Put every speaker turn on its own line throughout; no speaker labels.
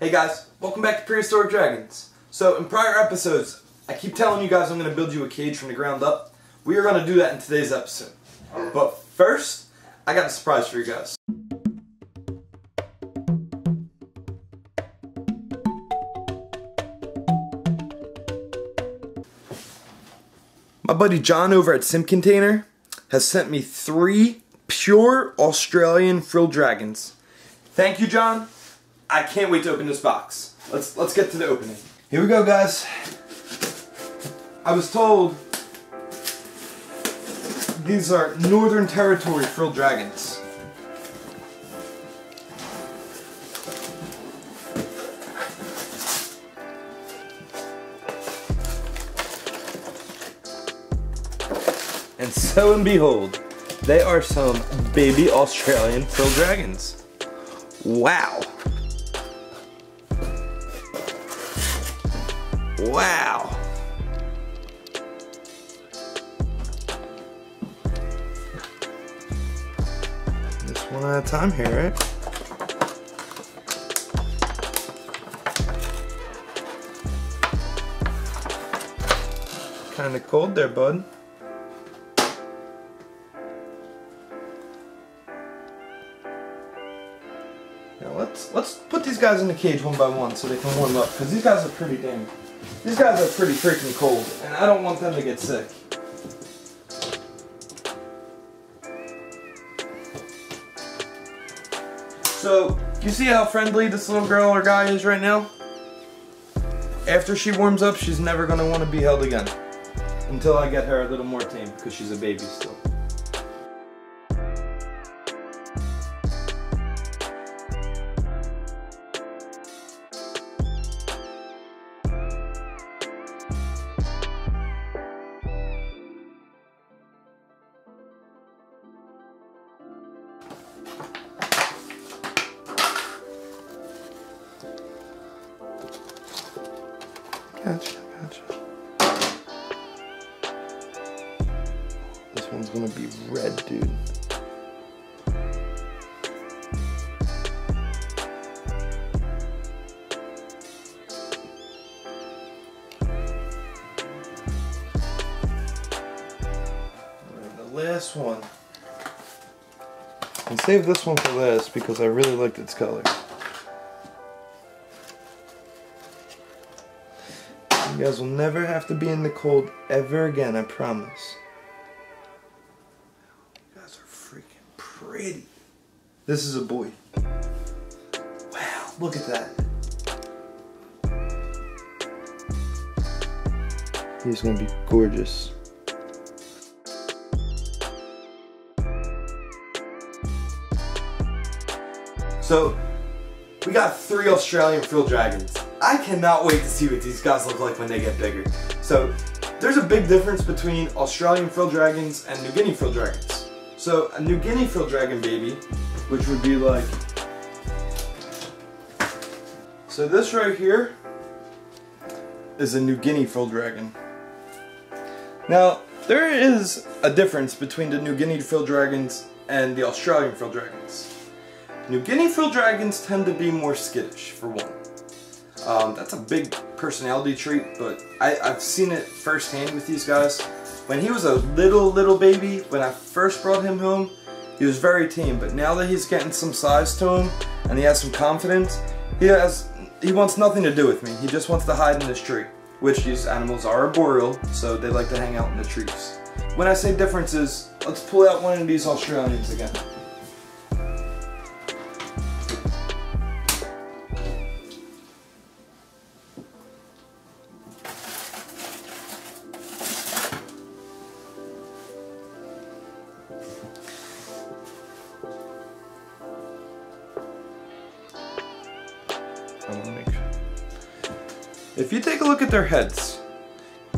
Hey guys, welcome back to Prehistoric Dragons. So in prior episodes, I keep telling you guys I'm going to build you a cage from the ground up. We are going to do that in today's episode. But first, I got a surprise for you guys. My buddy John over at SimContainer has sent me 3 pure Australian Frilled Dragons. Thank you, John. I can't wait to open this box. Let's get to the opening. Here we go, guys. I was told these are Northern Territory Frilled Dragons. And so and behold, they are some baby Australian Frilled Dragons. Wow. Wow. Just one at a time here, right? Kinda cold there, bud. Now let's put these guys in the cage one by one so they can warm up, because these guys are pretty freaking cold, and I don't want them to get sick. So, you see how friendly this little girl or guy is right now? After she warms up, she's never going to want to be held again. Until I get her a little more tame, because she's a baby still. Gotcha. This one's gonna be red, dude. And the last one. And save this one for last because I really liked its color. You guys will never have to be in the cold ever again, I promise. You guys are freaking pretty. This is a boy. Wow, look at that. He's gonna be gorgeous. So, we got 3 Australian Frilled Dragons. I cannot wait to see what these guys look like when they get bigger. So, there's a big difference between Australian Frilled Dragons and New Guinea Frilled Dragons. So, a New Guinea Frilled Dragon baby, which would be like... So this right here is a New Guinea Frilled Dragon. Now, there is a difference between the New Guinea Frilled Dragons and the Australian Frilled Dragons. New Guinea Frilled Dragons tend to be more skittish, for one. That's a big personality trait, but I've seen it firsthand with these guys. When he was a little baby, when I first brought him home, he was very tame, but now that he's getting some size to him, and he has some confidence, he wants nothing to do with me. He just wants to hide in this tree, which these animals are arboreal, so they like to hang out in the trees. When I say differences, let's pull out one of these Australians again. I want to make sure. If you take a look at their heads,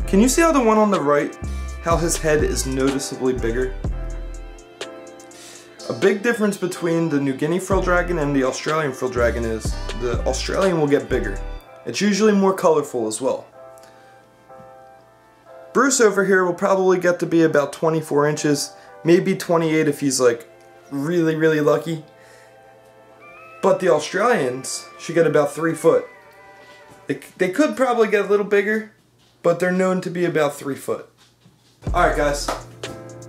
can you see how the one on the right, how his head is noticeably bigger? A big difference between the New Guinea Frilled Dragon and the Australian Frilled Dragon is the Australian will get bigger. It's usually more colorful as well. Bruce over here will probably get to be about 24 inches, maybe 28 if he's like really lucky. but the Australians should get about 3 foot. They could probably get a little bigger, but they're known to be about 3 foot. Alright guys,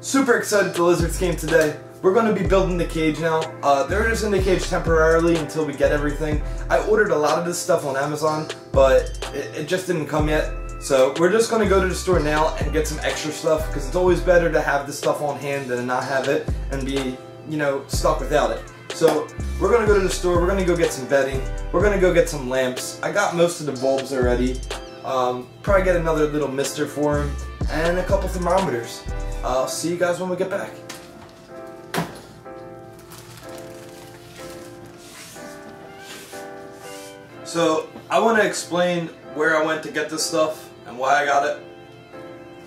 super excited the lizards came today. We're going to be building the cage now. They're just in the cage temporarily until we get everything. I ordered a lot of this stuff on Amazon, but it just didn't come yet. So we're just going to go to the store now and get some extra stuff, because it's always better to have the stuff on hand than not have it and be, you know, stuck without it. So we're going to go to the store, we're going to go get some bedding, we're going to go get some lamps. I got most of the bulbs already. Probably get another little mister for him and a couple thermometers. I'll see you guys when we get back. So I want to explain where I went to get this stuff and why I got it.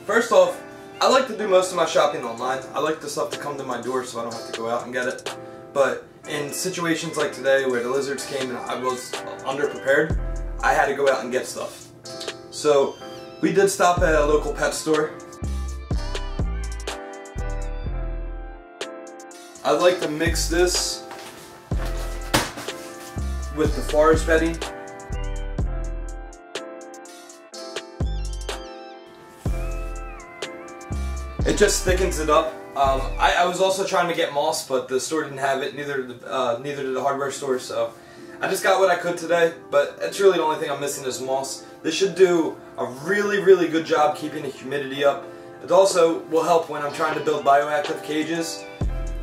First off, I like to do most of my shopping online. I like the stuff to come to my door so I don't have to go out and get it. But in situations like today where the lizards came and I was underprepared, I had to go out and get stuff. So we did stop at a local pet store. I'd like to mix this with the forest bedding. It just thickens it up. I was also trying to get moss, but the store didn't have it, neither did the hardware store, so I just got what I could today, but it's really the only thing I'm missing is moss. This should do a really, really good job keeping the humidity up. It also will help when I'm trying to build bioactive cages.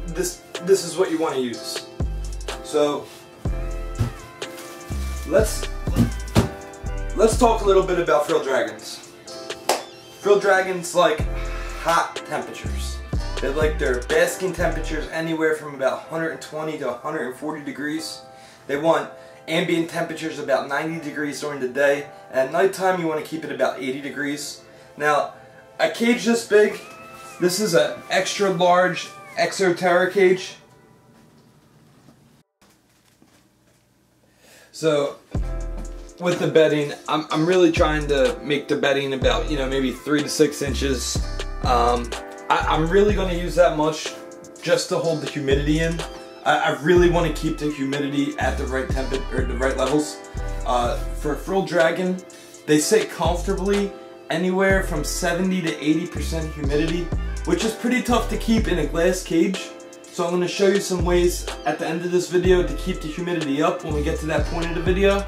This is what you want to use. So let's talk a little bit about frilled dragons. Frilled dragons like hot temperatures. They like their basking temperatures anywhere from about 120 to 140 degrees. They want ambient temperatures about 90 degrees during the day, and at nighttime you want to keep it about 80 degrees. Now, a cage this big, this is an extra large Exoterra cage. So with the bedding, I'm really trying to make the bedding about, you know, maybe 3 to 6 inches. I'm really going to use that much just to hold the humidity in. I really want to keep the humidity at the right temperature, or the right levels. For a frilled dragon, they sit comfortably anywhere from 70 to 80% humidity, which is pretty tough to keep in a glass cage. So I'm going to show you some ways at the end of this video to keep the humidity up when we get to that point of the video.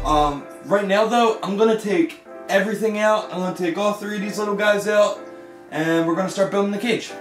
Right now though, I'm going to take everything out. I'm going to take all 3 of these little guys out, and we're going to start building the cage.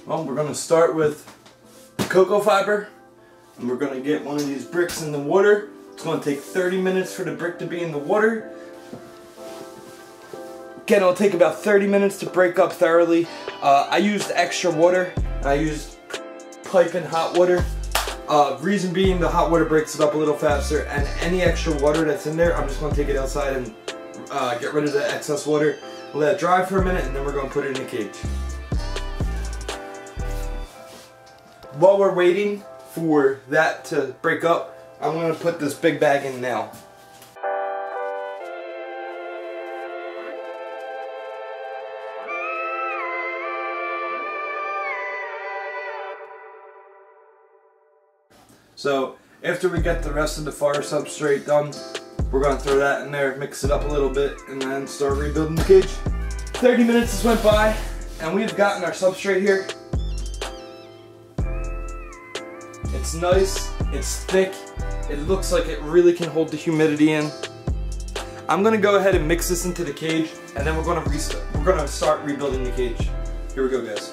Well, we're going to start with cocoa fiber, and we're going to get one of these bricks in the water. It's going to take 30 minutes for the brick to be in the water. Again, it'll take about 30 minutes to break up thoroughly. I used extra water, and I used piping hot water. Reason being, the hot water breaks it up a little faster, and any extra water that's in there, I'm just going to take it outside and get rid of the excess water. Let it dry for a minute, and then we're going to put it in the cage. While we're waiting for that to break up, I'm going to put this big bag in now. So after we get the rest of the fire substrate done, we're going to throw that in there, mix it up a little bit, and then start rebuilding the cage. 30 minutes has went by, and we've gotten our substrate here. It's nice, it's thick, it looks like it really can hold the humidity in. I'm gonna go ahead and mix this into the cage, and then we're gonna start rebuilding the cage. Here we go, guys.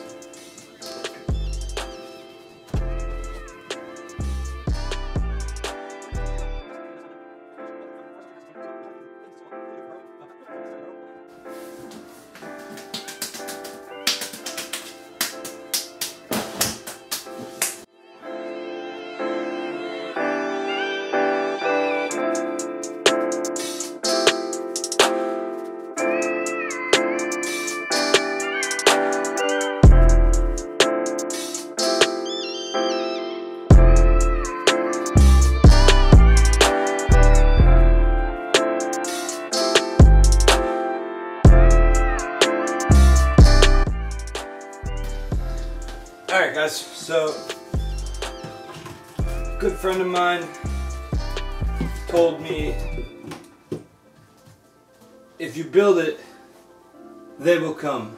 Alright guys, so a good friend of mine told me if you build it, they will come.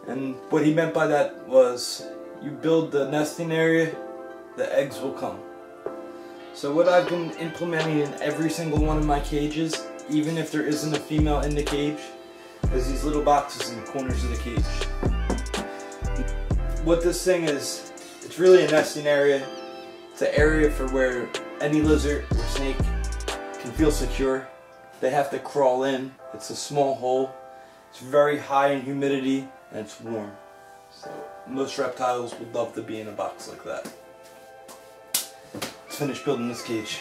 And what he meant by that was you build the nesting area, the eggs will come. So what I've been implementing in every single one of my cages, even if there isn't a female in the cage, is these little boxes in the corners of the cage. What this thing is, it's really a nesting area. It's an area for where any lizard or snake can feel secure. They have to crawl in. It's a small hole. It's very high in humidity and it's warm. So most reptiles would love to be in a box like that. Let's finish building this cage.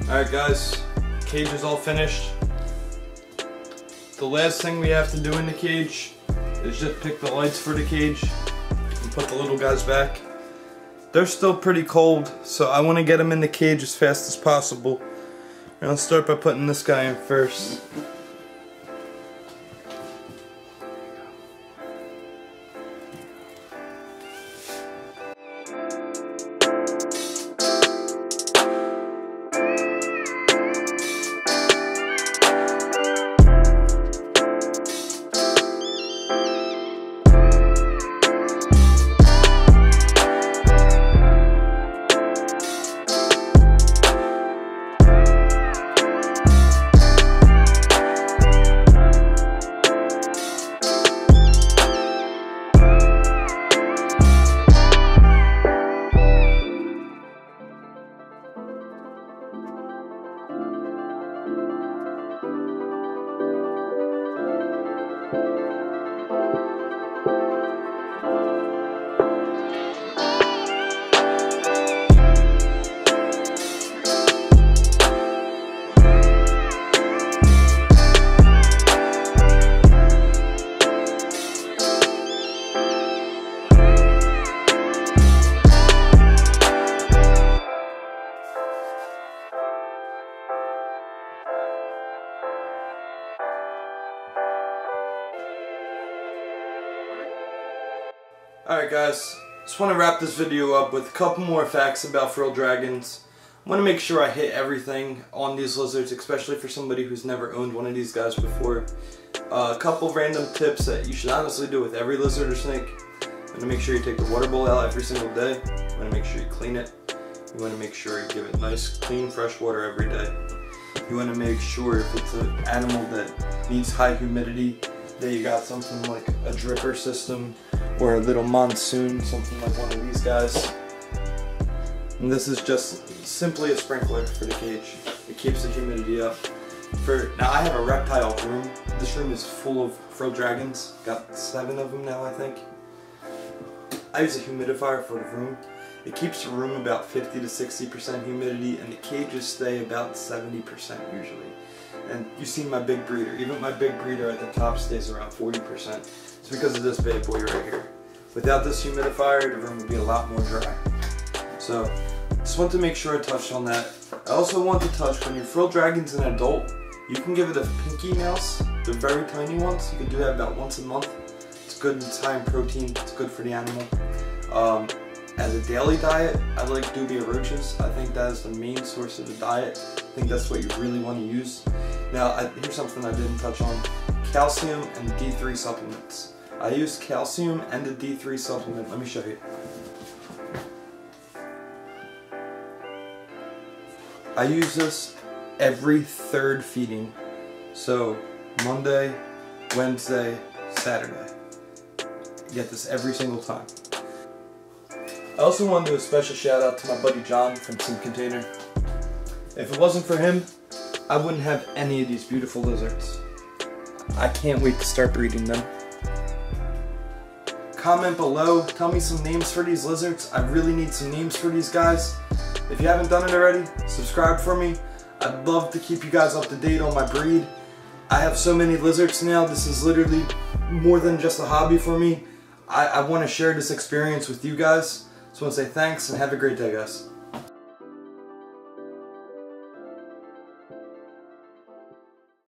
Alright guys, cage is all finished. The last thing we have to do in the cage is just pick the lights for the cage and put the little guys back. They're still pretty cold, so I want to get them in the cage as fast as possible. And I'll start by putting this guy in first. Alright guys, just want to wrap this video up with a couple more facts about frilled dragons. I want to make sure I hit everything on these lizards, especially for somebody who's never owned one of these guys before. A couple random tips that you should honestly do with every lizard or snake. You want to make sure you take the water bowl out every single day. You want to make sure you clean it. You want to make sure you give it nice, clean, fresh water every day. You want to make sure if it's an animal that needs high humidity, that you got something like a dripper system or a little monsoon, something like one of these guys. And this is just simply a sprinkler for the cage. It keeps the humidity up. Now I have a reptile room. This room is full of frilled dragons. Got 7 of them now, I think. I use a humidifier for the room. It keeps the room about 50 to 60% humidity, and the cages stay about 70% usually. And you see my big breeder. Even my big breeder at the top stays around 40%. It's because of this bad boy right here. Without this humidifier, the room would be a lot more dry. So, just want to make sure I touched on that. I also want to touch, when your frilled dragon's an adult, you can give it a pinky mouse. They're very tiny ones. You can do that about once a month. It's good, it's high in protein, it's good for the animal. As a daily diet, I like dubia roaches. I think that is the main source of the diet. I think that's what you really want to use. Now, here's something I didn't touch on. Calcium and D3 supplements. I use calcium and the D3 supplement. Let me show you. I use this every 3rd feeding. So, Monday, Wednesday, Saturday. You get this every single time. I also want to do a special shout out to my buddy John from SimContainer. If it wasn't for him, I wouldn't have any of these beautiful lizards. I can't wait to start breeding them. Comment below, tell me some names for these lizards. I really need some names for these guys. If you haven't done it already, subscribe for me. I'd love to keep you guys up to date on my breed. I have so many lizards now. This is literally more than just a hobby for me. I want to share this experience with you guys. So I want to say thanks and have a great day, guys.